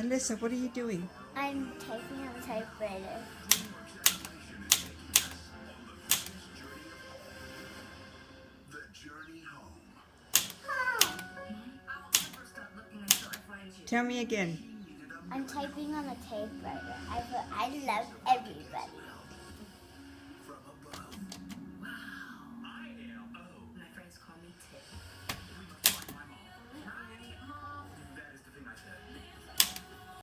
Alyssa, what are you doing? I'm typing on the typewriter. Tell me again. I'm typing on the typewriter. I love everybody.